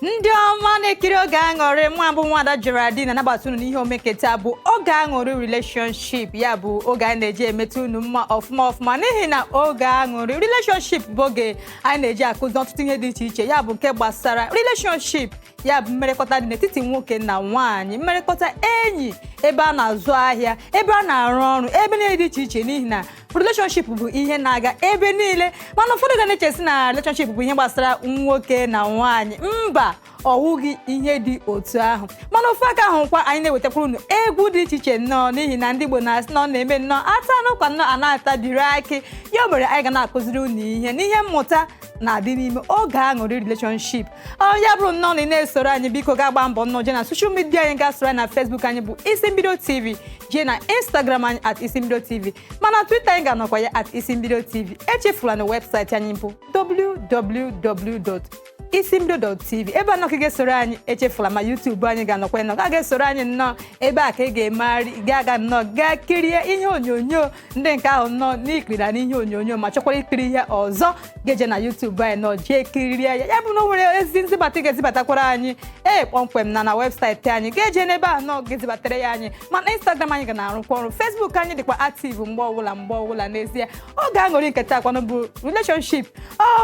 Ndị ọma na-ekiri oge aṅụrị nwa bụ nwada Geraldine na-anabata unu n'ihe omeketa bụ oge aṅụrị relationship ya bụ oge anyị na-eji emetụ unu mma ọfụma n'ihi na oge aṅụrị relationship bụ oge anyị na-eji akụzi ọtụtụ ihe dị iche iche ya bụ nke gbasara relationship ya bụ mmerekọta dị n'etiti nwoke na nwaanyị, mmerekọta enyi, ebe a na-azụ ahịa, ebe a na-arụ ọrụ, ebe niile dị iche iche n'ihi na relationship bụ ihe na-aga ebe niile. Mana ụfọdụ ga na-echesi na relationship bụ ihe gbasara nwoke na nwaanyị. Mba, ọwụghị ihe dị otu ahụ. Mana ofe aka ahụ kwa anyị na-ewetakwara unu egwu dị iche iche nnọọ n'ihi na ndị Igbo na-asị na ọ na-eme nnọọ ata n'ụkwa nnọọ ana-ata dịrị akị. Ya mere anyị ga na-akụziri unu ihe n'ihe mmụta na-adị n'ime oge aṅụrị relationship. Ya bụrụ nnọọ na ị na-esoro anyị, biko ga-agba mbọ nnọọ jee na social media anyị, ga-asoro anyị na Facebook anyị bụ Isimbido TV, jee na Instagram anyị @Isimbido TV, mana Twitter anyị ga-anọkwa ya @Isimbido TV. Echefula na webụsaịtị anyị bụ www.isimbido.tv. ebe anọ ka ị ga-esoro anyị. Echefula ma YouTube anyị ga-anọkwa nnọọ, ga ga-esoro anyị nnọọ ebe a ka ị ga-emegharị ga-aga nnọọ gaa kirie ihe onyonyo ndị nke ahụ nnọọ n'ikirira n'ihe onyonyo ma chọkwara ikiri ihe ọzọ ga-eje na YouTube anyị nnọọ jee kirie ya. Ya bụ na o nwere ezi nzibata ga-ezibatakwara anyị kpọmkwem na webụsaịtị anyị ga-eje n'ebe a nnọọ ga-ezibatara ya anyị. Mana Instagram anyị ga na-arụkwa ọrụ, Facebook anyị dịkwa active mgbe ọbụla n'ezie. Oge aṅụrị nke taa kwanụ bụ relationship.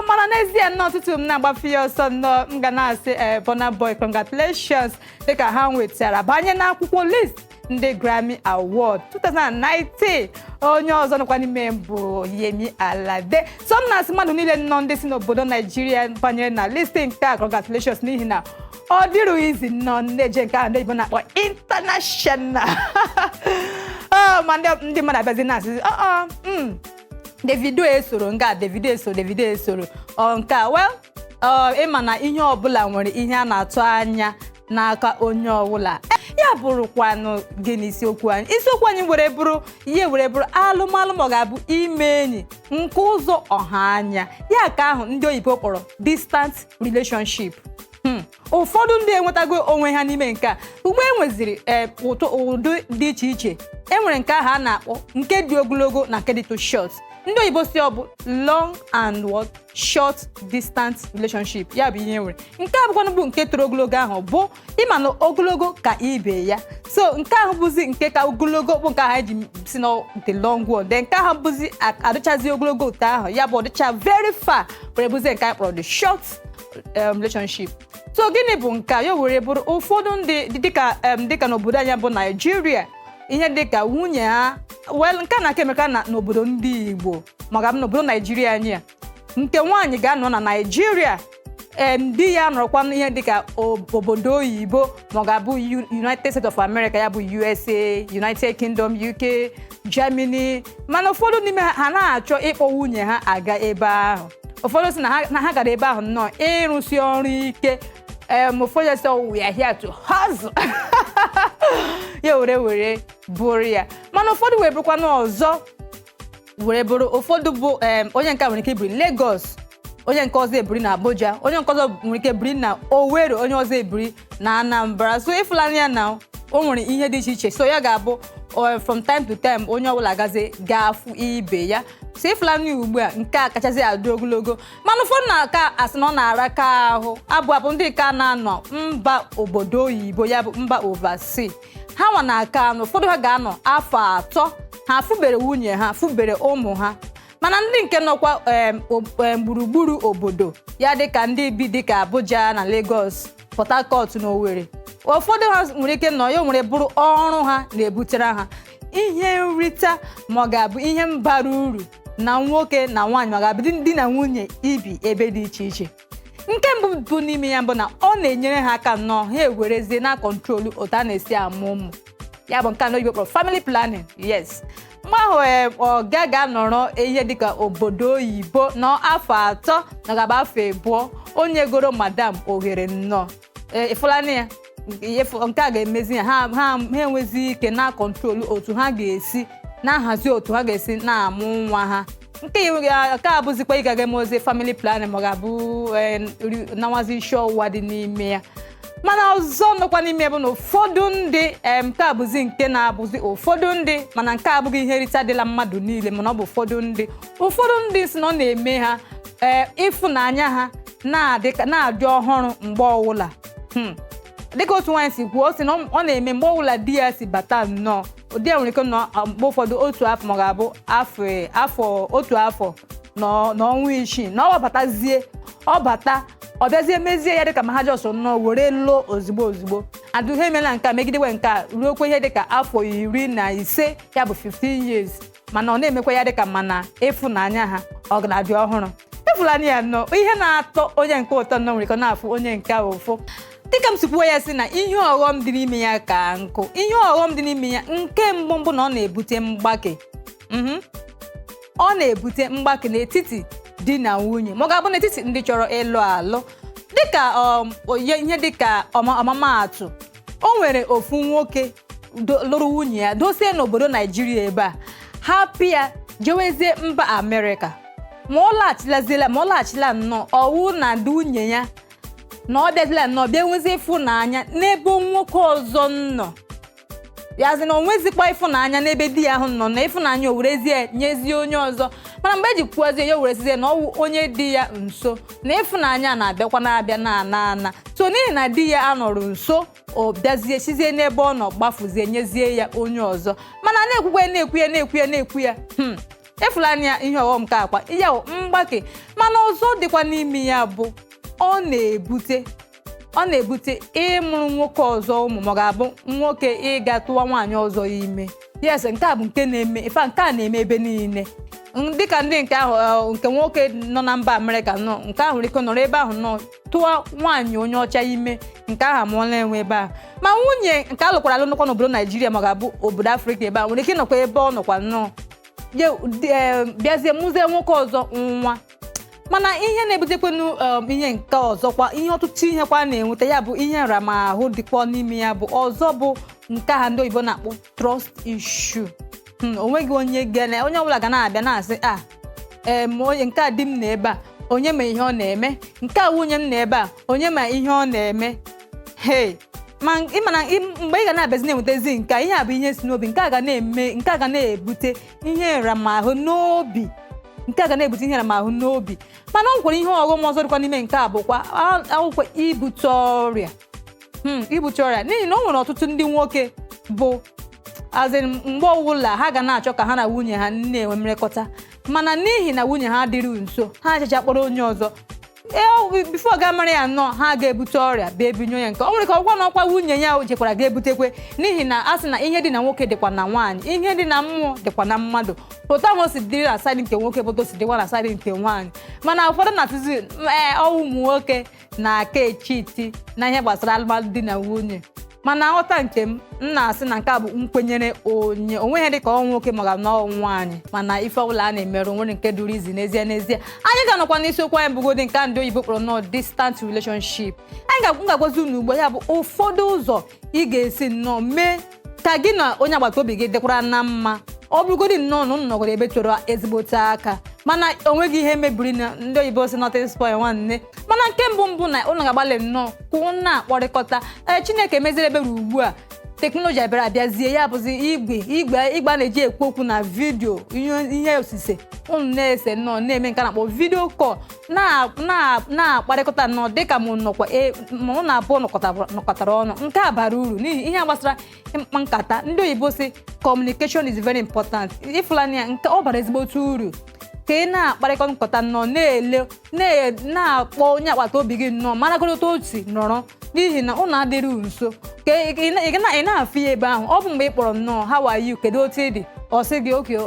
Mana n'ezie nnọọ tutu m na-agbafe ya ọsọ nnọọ m ga na-asị Burna Boy congratulations dịka ha nwetara banye n'akwụkwọ list ndị Grammy Award 2019. Onye ọzọ nọkwa n'ime bụ Yemi Alade. So m na-asị mmadụ niile nnọọ ndị si n'obodo Nigeria banyere na list nke a congratulations n'ihi na ọ dịrị izi nnọọ na-eje nke ahụ ndị Igbo na-akpọ international. Ma ndị mmadụ abịazi na-asị Davido esoro nga Davido esoro nke a ịma na ihe ọbụla nwere ihe a na-atụ anya n'aka onye ọbụla. Ya bụrụkwanụ gịnị isiokwu anyị? Isiokwu anyị were bụrụ alụmalụ ma ọ ga-abụ ime enyi nke ụzọ ọha anya, ya ka ahụ ndị oyibo kpọrọ distant relationship. Ụfọdụ ndị enwetago onwe ha n'ime nke a. Ugbu enweziri ụdị dị iche iche. Enwere nke ahụ a na-akpọ nke dị ogologo na nke dị too short. Ndị oyibo si ọ bụ long and short distance relationship. Ya bụ ihe nwere. Nke abụkwanụ bụ nke toro ogologo ahụ bụ ịma na ogologo ka ibe ya. So nke ahụ bụzi nke ka ogologo bụ nke ahụ eji si na the long one. Then nke ahụ bụzi adịchazi ogologo otu ahụ. Ya bụ ọdịcha very far were bụzi nke anyị kpọrọ the short relationship. So gịnị bụ nke a? Ya were bụrụ ụfọdụ ndị dịka n'obodo anyị bụ Nigeria, ihe dịka nwunye ha nke na-aka emeka n'obodo ndị Igbo ma ọ ga-abụ n'obodo Nigeria anyị nke nwaanyị ga-anọ na Nigeria, di ya nọrọkwa n'ihe dịka obodo oyibo ma ọ ga-abụ United States of America, ya bụ USA, United Kingdom, UK, Germany. Mana ụfọdụ n'ime ha na-achọ ịkpọ nwunye ha aga ebe ahụ. Ụfọdụ sị na ha gara ebe ahụ nnọọ ịrụsi ọrụ ike. Ụfọdụ sị we are here to hustle. Ya were bụrụ ya. Mana ụfọdụ wee bụrụkwa n'ọzọ were bụrụ ụfọdụ bụ onye nke nwere ike ibiri Lagos, onye nke ọzọ ebiri na Abuja, onye nke ọzọ nwere ike ebiri na Owerri, onye ọzọ ebiri na Anambra. So ịfụlanya ya na o nwere ihe dị iche iche. So ya ga-abụ from time to time onye ọbụla ga-afụ ibe ya. So ịfụlanya ugbu a nke a kachazi adị ogologo. Mana ụfọdụ na-aka asị na ọ na-araka ahụ abụ ndị ka na-anọ mba obodo oyibo, ya bụ mba overseas. Ha nwa na-aka anụ, ụfọdụ ha ga-anọ afọ 3 ha fụbere nwunye ha, fụbere ụmụ ha. Mana ndị nke nọkwa gburugburu obodo ya dịka ndị bi dịka Abuja na Lagos, Port Harcourt na Owerri, ụfọdụ ha nwere ike nọ ya nwere bụrụ ọrụ ha na-ebutere ha ihe nrita ma ọ ga-abụ ihe mbara uru na nwoke na nwaanyị ma ọ ga-abụ di na nwunye ibi ebe dị iche iche. Nke mbụ bụ n'ime ya bụ na ọ na-enyere ha aka nnọọ ha ewerezie na kọntrolu otu a na-esi amụ ụmụ. Ya bụ nke oyibo kpọrọ family planning. Yes, mgbe ahụ ọ ga nọrọ ihe dịka obodo oyibo n'afọ 3 na gaba afọ 2 onye goro madam ohere nnọọ ịfụlana ya. Nke a ga-emezi ya ha enwezi ike na kọntrolu otu ha ga-esi na-ahazi otu ha ga-esi na-amụ nwa ha. Nke a bụzikwa ịga ga-emeozi family planning ma ọ ga-abụ nawazi isi ọwụwa dị n'ime ya. Mana ọzọ nọkwa n'ime bụ na ụfọdụ ndị nke a bụzi nke na-abụzi ụfọdụ ndị, mana nke abụghị ihe nrita dịla mmadụ niile, mana ọ bụ ụfọdụ ndị si na ọ na-eme ha ịfụnanya ha na-adị ọhụrụ mgbe ọwụla dịka otu nwaanyị si kwuo, o si na ọ na-eme mgbe ọwụla di ya si bata nnọọ ụdị ya nwere ike nọ mgbe ụfọdụ otu afọ ma ọ ga-abụ otu afọ n'ọnwa isii na ọ batazie ọ bịazie mezie ya dịka ma ha jọsọ nnọọ were lụọ ozugbo adụ ha emela nke a megidekwa nke a ruokwa ihe dịka afọ 15 ya bụ 15 years mana ọ na-emekwa ya dịka mana ịfụnanya ha ọ ga-adị ọhụrụ. Ịfụlanya ya nnọọ ihe na-atọ onye nke ụtọ nnọọ nwere ike na-afụ onye nke ụfụ. Dịka m sikwuo ya si na ihe ọghọm dị n'ime ya ka nkụ. Ihe ọghọm dị n'ime ya nke mbụ na ọ na-ebute mgbake. Ọ na-ebute mgbake n'etiti di na nwunye ma ọ ga-abụ n'etiti ndị chọrọ ịlụ alụ. Dịka ihe dịka ọmamaatụ, o nwere ofu nwoke lụrụ nwunye ya dosie n'obodo Naijiria ebe a hapụ ya jewezie mba Amerịka. Ma ọ laghachila nnọọ ọwụ na ndị nwunye ya na ọ bịazila nnọọ bịa nwezie ịfụnanya n'ebe nwoke ọzọ nọ. Yazi na o nwezikwa ịfụnanya n'ebe di ya ahụ nọ na ịfụnanya o werezie nyezie onye ọzọ. Mana mgbe eji kwuozie ya werezie na ọwụ onye di ya nso na ịfụnanya na-abịakwa na-abịa na so n'ihi na di ya anọrụ nso o bịazie sizie n'ebe ọ nọ gbafuzie nyezie ya onye ọzọ. Mana na-ekwu ya ịfụnanya ihe ọghọm ka akwa ya mgbake. Mana ọzọ dịkwa n'ime ya bụ ọ na-ebute ịmụrụ nwoke ọzọ ụmụ ma ọ ga-abụ nwoke ịga tụwa nwaanyị ọzọ ime. Yes, nke a bụ nke na-eme nke a na-eme ebe niile. Dịka ndị nke ahụ nke nwoke nọ na mba Amerịka nọ nke ahụ nwere ike nọrọ ebe ahụ nọ tụwa nwaanyị onye ọcha ime nke ahụ amụọla enwe ebe ahụ. Ma nwunye nke alụkwara alụ nọkwa n'obodo Naijiria ma ọ ga-abụ obodo Afrịka ebe ahụ nwere ike nọkwa ebe ọ nọkwa nnọọ bịazie mụzie nwoke ọzọ nwa. Mana ihe na-ebutekwenu ihe nke ọzọkwa ihe ọtụtụ ihe kwa na-enweta ya bụ ihe nramahụ dịkwa n'ime ya bụ ọzọ bụ nke ha ndị oyibo na-akpọ trust issue. Onweghị onye ọbụla ga na-abịa na-asị onye nke a di m na ebe a onye ma ihe ọ na-eme, nke a nwunye m na ebe a onye ma ihe ọ na-eme. Ma ịmana mgbe ị ga na-abịazi na-enwetezi nke ihe a bụ ihe si n'obi, nke a ga na-ebute ihe nramahụ n'obi. Mana ọ nwekwara ihe ọghọm ọzọ dịkwa n'ime nke a bụkwa akwụkwọ ibute ọrịa. N'ihi na o nwere ọtụtụ ndị nwoke bụ mgbe ọwụla ha ga na-achọ ka ha na nwunye ha na-enwe mmekọta, mana n'ihi na nwunye ha adịrị nso ha achacha kpọrọ onye ọzọ bifo ga mara ya nnọọ ha ga-ebute ọrịa bịa ebinye ya nke o nwere ka ọgwa na ọkwa nwunye ya jekwara ga-ebutekwe. N'ihi na a sị na ihe dị na nwoke dịkwa na nwaanyị, ihe dị na mmụọ dịkwa na mmadụ. Otu ahụ o si dịrị na saịdị nke nwoke bụ si dịkwa na saịdị nke nwaanyị. Mana ụfọdụ na-atụzi ụmụ nwoke na-aka echiti na ihe gbasara alụmalụ di na nwunye. Mana nghọta nke m na-asị na nke a bụ nkwenyere onye onweghị dịka ọ nwoke maọbụ na ọ nwaanyị, mana ife ọbụla a na-emerụ nwere nke duru izi n'ezie. Anyị ga-anọkwa n'isiokwu anyị bụgodị nke ndị oyibo kpọrọ nọ distant relationship. Anyị ga-agwazi unu ugbo ya bụ ụfọdụ ụzọ ị ga-esi nnọọ mee ka gị na onye agbata obi gị dịkwara na mma. Ọ bụrụgodị nnọọ na unu nọgoro ebe chọrọ ezigbote aka mana onweghị ihe mebiri na ndị oyibo si nothing spoil nwanne. Mana nke mbụ na unu ga-agbalị nnọọ ka unu na-akpọrịkọta. Chineke meziri ebe ugbu a teknọlọji abịazie ya bụzi igwe na-eji ekwu okwu na vidio ihe osise unu na-ese nnọọ na-eme nke na-akpọ vidio kọl na-akparịkọta nnọọ dịka ma unu na-abụọ nọkọtara ọnụ. Nke a bara uru n'ihi ihe gbasara mkpa nkata. Ndị oyibo si communication is very important. Ịfụlanya nke ọ bara ezigbote uru ka ị na-akparịkọ nkọta nnọọ na-akpọ onye agbata obi gị nnọọ maragorota otu nọrọ n'ihi na ụnụ adịrị nso ka ị na-afụ ya ebe ahụ. Ọ bụ mgbe ị kpọrọ nnọọ how are you, kedu otu ị dị, ọ sị gị oke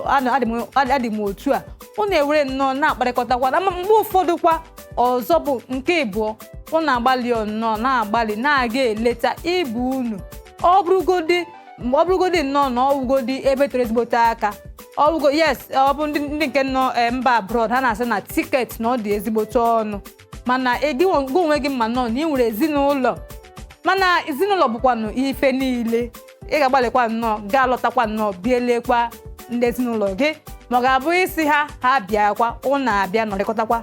adị m otu a, ụnụ ewere nnọọ na-akparịkọtakwa. Mgbe ụfọdụ kwa ọzọ bụ nke ịbụọ ụnụ agbalị nnọọ na-agbalị na-aga eleta ibu unu. Ọ bụrụgodị nnọọ na ọwụgodị ebe toro ezigbote aka yes, ọ bụ ndị nke nọ mba abroad ha na-asị na tiketi na ọ dị ezigbote ọnụ. Mana gị onwe gị ma nọ na ị nwere ezinụlọ, mana ezinụlọ bụkwanụ ife niile. Ị ga-agbalịkwa nnọọ gaa lọtakwa nnọọ bielekwa ndị ezinụlọ gị ma ọ ga-abụ isi ha bịakwa ụnụ abịa nọrịkọtakwa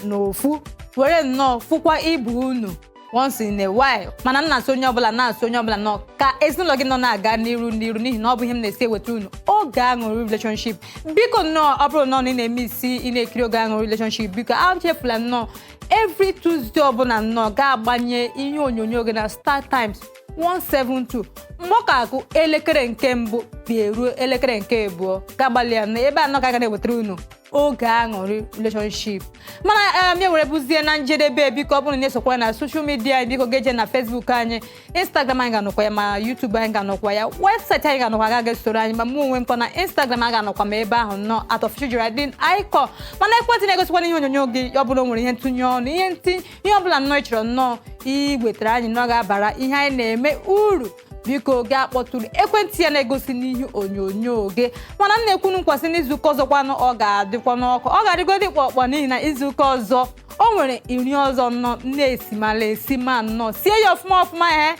n'ofu were nnọọ fụkwa ibu unu once in a while mana nna so onye ọbụla na-asụ onye ọbụla nọ ka ezinụlọ gị nọ na-aga n'iru n'ihi na ọ bụ ihe m na-esi eweta unu oge aṅụrị relationship biko nnọọ ọ bụrụ nnọọ na ị na-eme isi ị na-ekiri oge aṅụrị relationship biko achefula nnọọ every Tuesday ọbụla nnọọ ga-agbanye ihe onyonyo gị na Star Times 172 mgbe ọ ka akụ elekere nke mbụ bịa ruo elekere nke abụọ ga-agbalịa na ebe anọ ka ga na-ewetara unu oge aṅụrị relationship mana m were bụzie na njedebe biko ọ bụrụ na esokwa na social media biko geje na Facebook anyị Instagram anyị ga-anọkwa ya ma YouTube anyị ga-anọkwa ya website anyị ga-anọkwa ga ga-esoro anyị ma mụ onwe nkwa na Instagram anyị ga-anọkwa ma ebe ahụ nọ @officialgeraldine icon mana ekwentị na-egosikwa n'ihe onyonyo gị ọ bụla nwere ihe ntụnye ọnụ ihe ọ bụla nnọọ ị chọrọ nnọọ iwetara anyị nọ ga-abara ihe anyị na-eme uru biko ga akpọtụrụ ekwentị ya na-egosi n'ihe onyonyo gị mana m na-ekwunu nkwasị n'izuụka ọzọkwanụ ọ ga-adịkwa n'ọkụ ọ ga-adịgodi kpọkpọ n'ihi na izuụka ọzọ o nwere iri ọzọ nnọọ na-esimala esima nnọọ sie ya ọfụma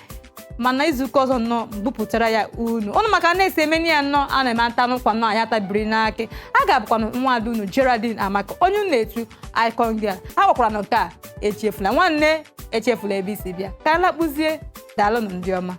mana izuụka ọzọ nnọọ bupụtara ya unu maka na-esi emeni ya nnọọ a na-eme ata n'ụkwa nnọọ ahịa tabiri n'akị a ga-abụkwanụ nwa ada unu Geraldine Amaka onye unu na-etu icon gị a gwakwara na nke a echefula nwanne echefula ebe isi bịa ka a lakpụzie daalụnụ ndị ọma